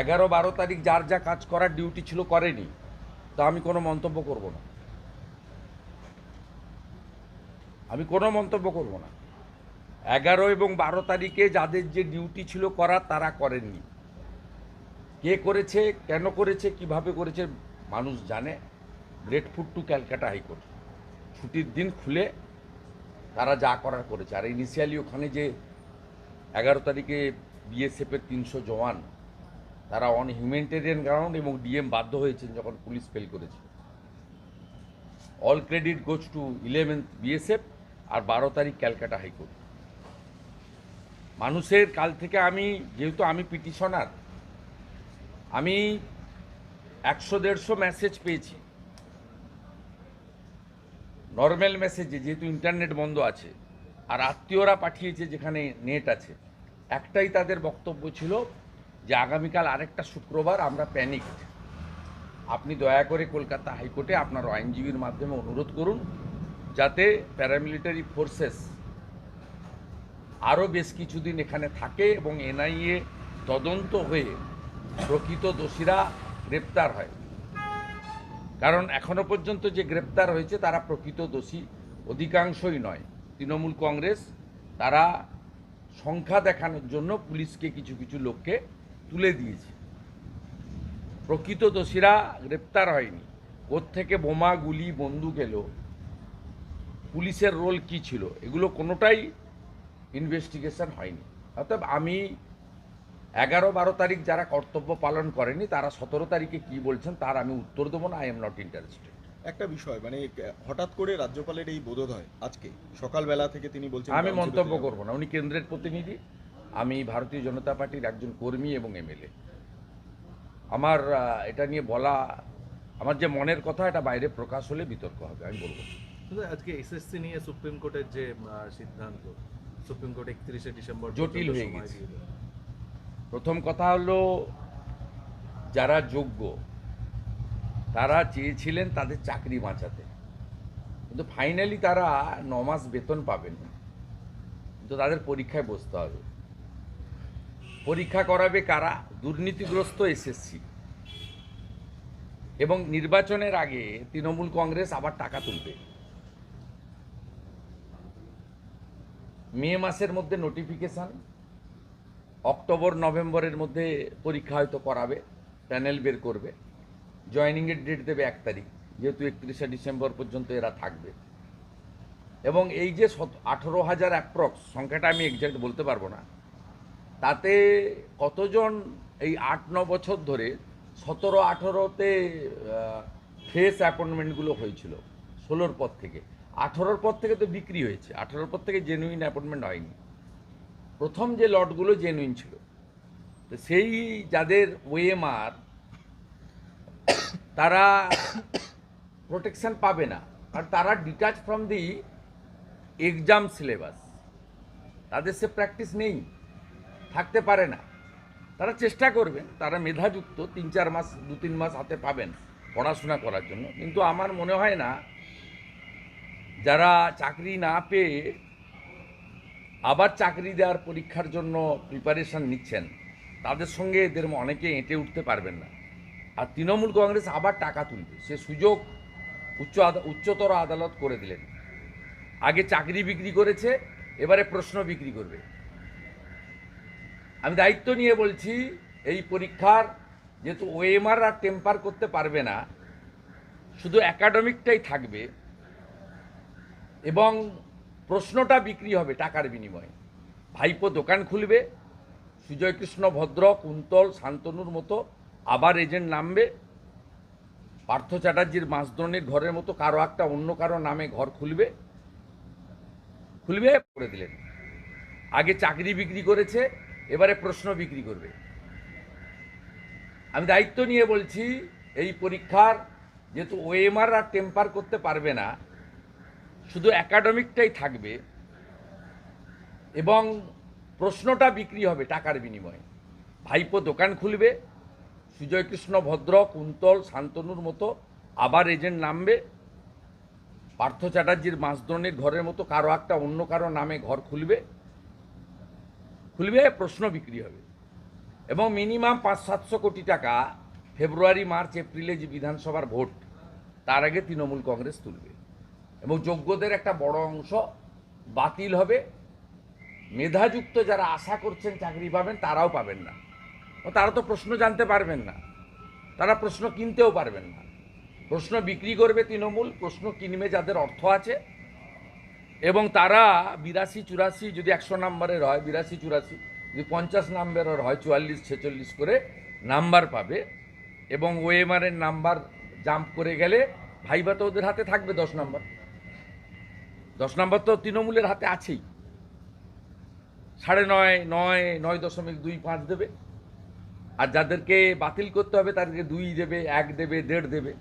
11-12 তারিখ যার যা কাজ করার ডিউটি ছিল করেনি, তা আমি কোনো মন্তব্য করব না। আমি কোনো মন্তব্য করব না। 11 এবং 12 তারিখে যাদের যে ডিউটি ছিল করার তারা করেননি। কে করেছে, কেন করেছে, কিভাবে করেছে মানুষ জানে। গ্রেটফুট টু ক্যালকাটা হাইকোর্ট, ছুটির দিন খুলে তারা যা করার করেছে। আর ইনিশিয়ালি ওখানে যে 11 তারিখে বিএসএফের 300 জওয়ান তারা অন হিউম্যানিটেরিয়ান গ্রাউন্ড এবং ডিএম বাধ্য হয়েছেন যখন পুলিশ ফেল করেছে। All credit goes to 11th BSF আর 12 তারিখ ক্যালকাটা হাইকোর্ট। মানুষের কাল থেকে আমি, যেহেতু আমি পিটিশনার, আমি 100-150 মেসেজ পেয়েছি নর্মাল মেসেজে, যেহেতু ইন্টারনেট বন্ধ আছে, আর আত্মীয়রা পাঠিয়েছে যেখানে নেট আছে। একটাই তাদের বক্তব্য ছিল যে আগামীকাল আরেকটা শুক্রবার, আমরা প্যানিক, আপনি দয়া করে কলকাতা হাইকোর্টে আপনার আইনজীবীর মাধ্যমে অনুরোধ করুন যাতে প্যারামিলিটারি ফোর্সেস আরও বেশ কিছুদিন এখানে থাকে এবং এনআইএ তদন্ত হয়ে প্রকৃত দোষীরা গ্রেপ্তার হয়। কারণ এখনও পর্যন্ত যে গ্রেপ্তার হয়েছে তারা প্রকৃত দোষী অধিকাংশই নয়। তৃণমূল কংগ্রেস তারা সংখ্যা দেখানোর জন্য পুলিশকে কিছু কিছু লোককে তুলে দিয়েছে। প্রকৃত দোষীরা গ্রেপ্তার হয়নি। কোত্থেকে বোমা, গুলি, বন্দুক এলো, পুলিশের রোল কি ছিল, এগুলো কোনোটাই ইনভেস্টিগেশন হয়নি। অর্থাৎ আমি 11-12 তারিখ যারা কর্তব্য পালন করেনি তারা 17 তারিখে কি বলছেন তার আমি উত্তর দেবো না। I am not interested. একটা বিষয়, মানে হঠাৎ করে রাজ্যপালের এই বোধোদয় আজকে সকালবেলা থেকে তিনি বলছেন আমি মন্তব্য করব না। উনি কেন্দ্রের প্রতিনিধি, আমি ভারতীয় জনতা পার্টির একজন কর্মী এবং এমএলএ। আমার এটা নিয়ে বলা, আমার যে মনের কথা, এটা বাইরে প্রকাশ হলে বিতর্ক হবে, আমি বলবো। আজকে এসএসসি নিয়ে সুপ্রিম কোর্টের যে সিদ্ধান্ত, সুপ্রিম কোর্ট 31শে ডিসেম্বর জটিল হয়ে গেছে। প্রথম কথা হলো, যারা যোগ্য তারা চেয়েছিলেন তাদের চাকরি বাঁচাতে, কিন্তু ফাইনালি তারা 9 মাস বেতন পাবেন, কিন্তু তাদের পরীক্ষায় বসতে হবে। পরীক্ষা করাবে কারা? দুর্নীতিগ্রস্ত এসএসসি। এবং নির্বাচনের আগে তৃণমূল কংগ্রেস আবার টাকা তুলবে। মে মাসের মধ্যে নোটিফিকেশান, অক্টোবর-নভেম্বরের মধ্যে পরীক্ষা হয়তো করাবে, প্যানেল বের করবে, জয়েনিংয়ের ডেট দেবে 1 তারিখ, যেহেতু 31শে ডিসেম্বর পর্যন্ত এরা থাকবে। এবং এই যে 18,000 অ্যাপ্রক্স সংখ্যাটা আমি এক্স্যাক্ট বলতে পারবো না, তাতে কতজন এই 8-9 বছর ধরে 17-18তে ফ্রেশ অ্যাপয়েন্টমেন্টগুলো হয়েছিল, 16-র পর থেকে। 18-র পর থেকে তো বিক্রি হয়েছে, 18-র পর থেকে জেনুইন অ্যাপয়েন্টমেন্ট হয়নি। প্রথম যে লটগুলো জেনুইন ছিল, তো সেই যাদের ওএমআর, তারা প্রোটেকশন পাবে না, আর তারা detach from the exam syllabus, তাদের সে প্র্যাকটিস নেই, থাকতে পারে না। তারা চেষ্টা করবেন, তারা মেধাযুক্ত, 3-4 মাস, 2-3 মাস হাতে পাবেন পড়াশোনা করার জন্য। কিন্তু আমার মনে হয় না যারা চাকরি না পেয়ে আবার চাকরি দেওয়ার পরীক্ষার জন্য প্রিপারেশন নিচ্ছেন, তাদের সঙ্গে এদের অনেকে এঁটে উঠতে পারবেন না। আর তৃণমূল কংগ্রেস আবার টাকা তুলবে, সে সুযোগ উচ্চতর আদালত করে দিলেন। আগে চাকরি বিক্রি করেছে, এবারে প্রশ্ন বিক্রি করবে। আমি দায়িত্ব নিয়ে বলছি, এই পরীক্ষার যেহেতু ওএমআর আর টেম্পার করতে পারবে না, শুধু একাডেমিকটাই থাকবে এবং প্রশ্নটা বিক্রি হবে টাকার বিনিময়ে। ভাইপো দোকান খুলবে, সুজয় কৃষ্ণ ভদ্র, কুন্তল, শান্তনুর মতো আবার এজেন্ট নামবে, পার্থ চ্যাটার্জির মাসদ্রোণীর ঘরের মতো কারো একটা অন্য কারো নামে ঘর খুলবে করে দিলেন। আগে চাকরি বিক্রি করেছে, এবারে প্রশ্ন বিক্রি করবে। আমি দায়িত্ব নিয়ে বলছি, এই পরীক্ষার যেহেতু ওএমআর আর টেম্পার করতে পারবে না, শুধু একাডেমিকটাই থাকবে এবং প্রশ্নটা বিক্রি হবে টাকার বিনিময়ে। ভাইপো দোকান খুলবে, সুজয় কৃষ্ণ ভদ্র, কুন্তল, শান্তনুর মতো আবার এজেন্ট নামবে, পার্থ চ্যাটার্জির মাসদ্রোণীর ঘরের মতো কারো একটা অন্য কারো নামে ঘর খুলবে, প্রশ্ন বিক্রি হবে। এবং মিনিমাম 500-700 কোটি টাকা ফেব্রুয়ারি মার্চ এপ্রিলে যে বিধানসভার ভোট তার আগে তৃণমূল কংগ্রেস তুলবে এবং যোগ্যদের একটা বড় অংশ বাতিল হবে। মেধাযুক্ত যারা আশা করছেন চাকরি পাবেন তারাও পাবেন না, ও তারা তো প্রশ্ন জানতে পারবেন না, তারা প্রশ্ন কিনতেও পারবেন না। প্রশ্ন বিক্রি করবে তৃণমূল, প্রশ্ন কিনবে যাদের অর্থ আছে, এবং তারা 82-84 যদি 100 নম্বরের হয়, 82-84 যদি 50 নম্বরের হয়, 44-46 করে নাম্বার পাবে এবং ওএমআরের নাম্বার জাম্প করে গেলে ভাইবা তো ওদের হাতে থাকবে 10 নম্বর। 10 নম্বর তো তৃণমূলের হাতে আছেই। 9.5, 9.25 দেবে, আর যাদেরকে বাতিল করতে হবে তাদেরকে 2 দেবে, 1 দেবে, 1.5 দেবে।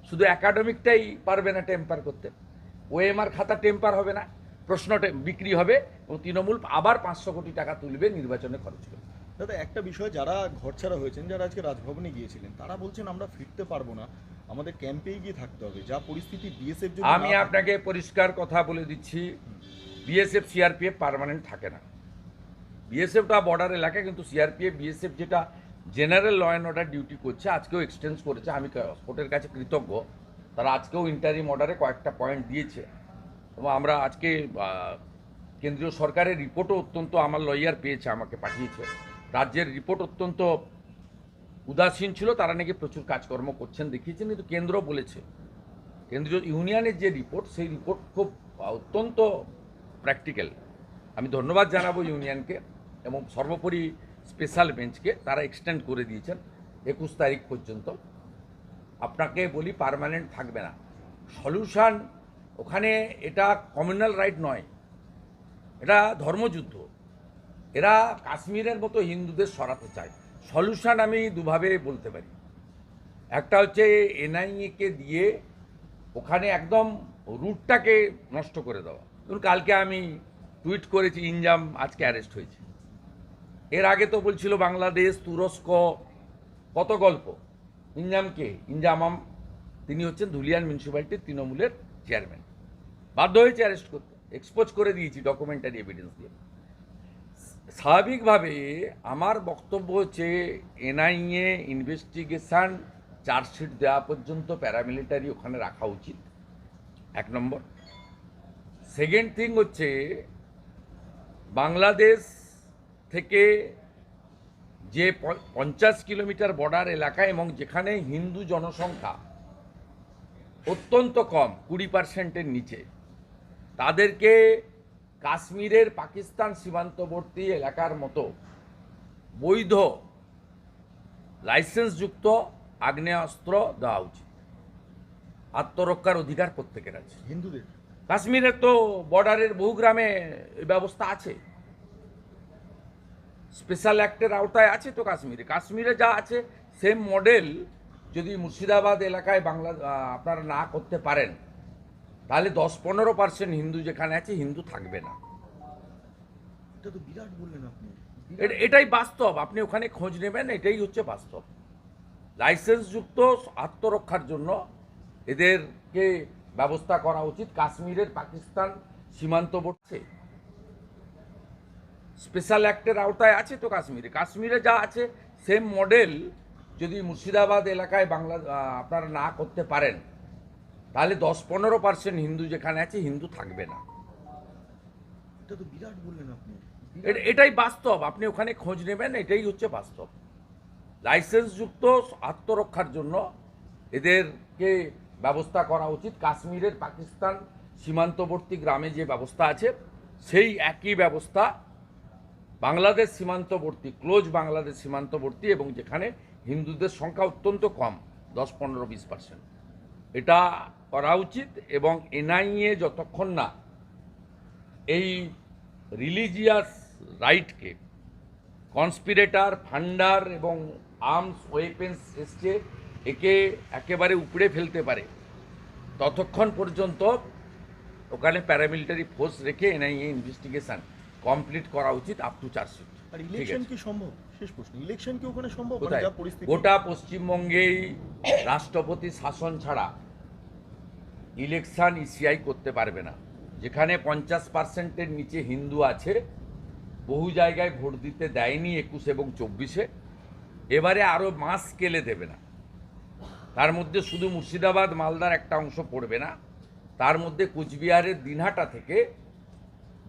শুধু একাডেমিকটাই পারবে না টেম্পার করতে, ওএমআর খাতা টেম্পার হবে না, প্রশ্ন বিক্রি হবে এবং তৃণমূল আবার 500 কোটি টাকা তুলবে নির্বাচনে খরচ করবে। দাদা, একটা বিষয়, যারা ঘরছাড়া হয়েছেন, যারা আজকে রাজভবনে গিয়েছিলেন, তারা বলছেন আমরা ফিরতে পারবো না, আমাদের ক্যাম্পেই গিয়ে থাকতে হবে, যা পরিস্থিতি বিএসএফ যদি আমি আপনাকে পরিষ্কার কথা বলে দিচ্ছি, বিএসএফ সিআরপিএফ পার্মানেন্ট থাকে না। বিএসএফটা বর্ডার এলাকা, কিন্তু সিআরপিএফ বিএসএফ যেটা general law and order duty করছে, আজকেও এক্সটেন্স করেছে। আমি কোর্টের কাছে কৃতজ্ঞ, তারা আজকেও ইন্টারিম অর্ডারে কয়েকটা পয়েন্ট দিয়েছে এবং আমরা আজকে কেন্দ্রীয় সরকারের রিপোর্টও অত্যন্ত, আমার লয়ার পেয়েছে, আমাকে পাঠিয়েছে, রাজ্যের রিপোর্ট অত্যন্ত উদাসীন ছিল, তারা নাকি প্রচুর কাজকর্ম করছেন দেখিয়েছেন, কিন্তু কেন্দ্র বলেছে, কেন্দ্রীয় ইউনিয়নের যে রিপোর্ট, সেই রিপোর্ট খুব অত্যন্ত প্র্যাকটিক্যাল। আমি ধন্যবাদ জানাবো ইউনিয়নকে এবং সর্বোপরি স্পেশাল বেঞ্চকে, তারা এক্সটেন্ড করে দিয়েছেন 21 তারিখ পর্যন্ত। আপনাকে বলি, পার্মানেন্ট থাকবে না। সলিউশন ওখানে, এটা কমিউনাল রাইট নয়, এটা ধর্মযুদ্ধ। এরা কাশ্মীরের মতো হিন্দুদের সরাতে চায়। সলিউশন আমি দুভাবে বলতে পারি। একটা হচ্ছে এনআইএকে দিয়ে ওখানে একদম রুটটাকে নষ্ট করে দেওয়া। ধরুন কালকে আমি টুইট করেছি, ইনজাম আজকে অ্যারেস্ট হয়েছে। এর আগে তো বলছিল বাংলাদেশ, তুরস্ক, কত গল্প। ইনজামাম তিনি হচ্ছেন ধুলিয়ান মিউনিসিপ্যালিটির তৃণমূলের চেয়ারম্যান, বাধ্য হয়েছে অ্যারেস্ট করতে, এক্সপোজ করে দিয়েছি ডকুমেন্টারি এভিডেন্স দিয়ে। স্বাভাবিকভাবে আমার বক্তব্য হচ্ছে এনআইএ ইনভেস্টিগেশন চার্জশিট দেওয়া পর্যন্ত প্যারামিলিটারি ওখানে রাখা উচিত, 1 নম্বর। সেকেন্ড থিং হচ্ছে, বাংলাদেশ থেকে যে 50 কিলোমিটার বর্ডার এলাকা এবং যেখানে হিন্দু জনসংখ্যা অত্যন্ত কম, 20%-এর নিচে, তাদেরকে কাশ্মীরের পাকিস্তান সীমান্তবর্তী এলাকার মতো বৈধ লাইসেন্সযুক্ত আগ্নেয়াস্ত্র দেওয়া উচিত। আত্মরক্ষার অধিকার প্রত্যেকের আছে। হিন্দুদের কাশ্মীরের তো বর্ডারের বহু গ্রামে এই ব্যবস্থা আছে, স্পেশাল অ্যাক্টের আওতায় আছে তো। কাশ্মীরে যা আছে সেম মডেল যদি মুর্শিদাবাদ এলাকায় আপনারা না করতে পারেন, তাহলে 10-15% হিন্দু যেখানে আছে, হিন্দু থাকবে না। এটা তো বিরাট বললেন আপনি। এটাই বাস্তব, আপনি ওখানে খোঁজ নেবেন, এটাই হচ্ছে বাস্তব। লাইসেন্সযুক্ত আত্মরক্ষার জন্য এদেরকে ব্যবস্থা করা উচিত। কাশ্মীরের পাকিস্তান সীমান্তবর্তী স্পেশাল অ্যাক্টের আওতায় আছে তো। কাশ্মীরে যা আছে সেম মডেল যদি মুর্শিদাবাদ এলাকায় আপনারা না করতে পারেন, তাহলে 10-15% হিন্দু যেখানে আছে, হিন্দু থাকবে না। এটা তো বিরাট বললেন আপনি। এটাই বাস্তব, আপনি ওখানে খোঁজ নেবেন, এটাই হচ্ছে বাস্তব। লাইসেন্সযুক্ত আত্মরক্ষার জন্য এদেরকে ব্যবস্থা করা উচিত। কাশ্মীরের পাকিস্তান সীমান্তবর্তী গ্রামে যে ব্যবস্থা আছে, সেই একই ব্যবস্থা বাংলাদেশ সীমান্তবর্তী, ক্লোজ বাংলাদেশ সীমান্তবর্তী এবং যেখানে হিন্দুদের সংখ্যা অত্যন্ত কম, 10-15-20%, এটা করা উচিত। এবং এনআইএ যতক্ষণ না এই রিলিজিয়াস রাইটকে, কনস্পিরেটার, ফান্ডার এবং আর্মস ওয়েপেন্স এসছে, একে একেবারে উপড়ে ফেলতে পারে, ততক্ষণ পর্যন্ত ওখানে প্যারামিলিটারি ফোর্স রেখে এনআইএ ইনভেস্টিগেশন কমপ্লিট করা উচিত আপ টু চার্জশিট। আর ইলেকশন কি সম্ভব? শেষ প্রশ্ন, ইলেকশন কি ওখানে সম্ভব? কোথায়? যা পরিস্থিতি গোটা পশ্চিমবঙ্গেই রাষ্ট্রপতি শাসন ছাড়া ইলেকশন ইসিআই করতে পারবে না। যেখানে 50%-এর নিচে হিন্দু আছে, বহু জায়গায় ভোট দিতে দেয়নি 21 এবং 24-এ, এবারে আরও মাস স্কেলে দেবে না। তার মধ্যে শুধু মুর্শিদাবাদ মালদার একটা অংশ পড়বে না, তার মধ্যে কুচবিহারের দিনহাটা থেকে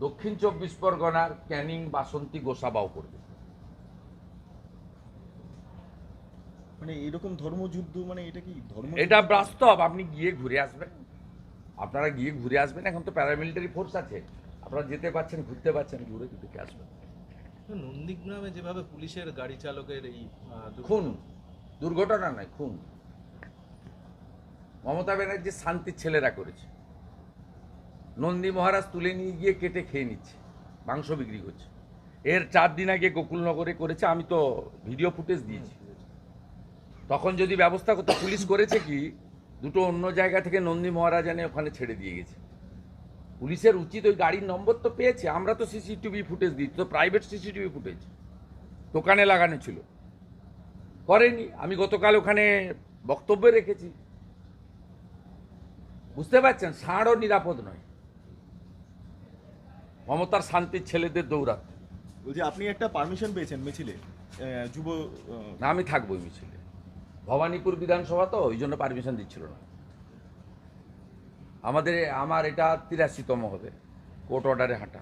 দক্ষিণ 24 পরগনার ক্যানিং, বাসন্তী, গোসাবাও পড়বে। মানে এরকম ধর্মযুদ্ধ, মানে এটা কি ধর্ম? এটা বাস্তব, আপনি গিয়ে ঘুরে আসবেন, আপনারা গিয়ে ঘুরে আসবেন। এখন তো প্যারামিলিটারি ফোর্স আছে, আপনারা যেতে পারছেন, ঘুরতে পারছেন, ঘুরে দেখে আসবেন। নন্দীগ্রামে যেভাবে পুলিশের গাড়ি চালকের এই খুন, দুর্ঘটনা নয়, খুন। মমতা ব্যানার্জির শান্তির ছেলেরা করেছে। নন্দী মহারাজ তুলে নিয়ে গিয়ে কেটে খেয়ে নিচ্ছে, মাংস বিক্রি করছে। এর 4 দিন আগে গোকুলনগরে করেছে, আমি তো ভিডিও ফুটেজ দিয়েছি। তখন যদি ব্যবস্থা করতো, পুলিশ করেছে কি, দুটো অন্য জায়গা থেকে নন্দী মহারাজ এনে ওখানে ছেড়ে দিয়ে গেছে। পুলিশের উচিত, ওই গাড়ির নম্বর তো পেয়েছে, আমরা তো সিসিটিভি ফুটেজ দিচ্ছি, তো প্রাইভেট সিসিটিভি ফুটেজ দোকানে লাগানো ছিল, করেনি। আমি গতকাল ওখানে বক্তব্য রেখেছি। বুঝতে পারছেন, ষাঁড়ও নিরাপদ নয় মমতার শান্তির ছেলেদের দৌড়াতে। বলছি আপনি একটা পারমিশন পেয়েছেন মিছিলে, যুব না, আমি থাকবো ওই মিছিলে। ভবানীপুর বিধানসভা তো, ওই জন্য পারমিশন দিচ্ছিল না। আমার এটা 83তম হবে কোর্ট অর্ডারে হাঁটা।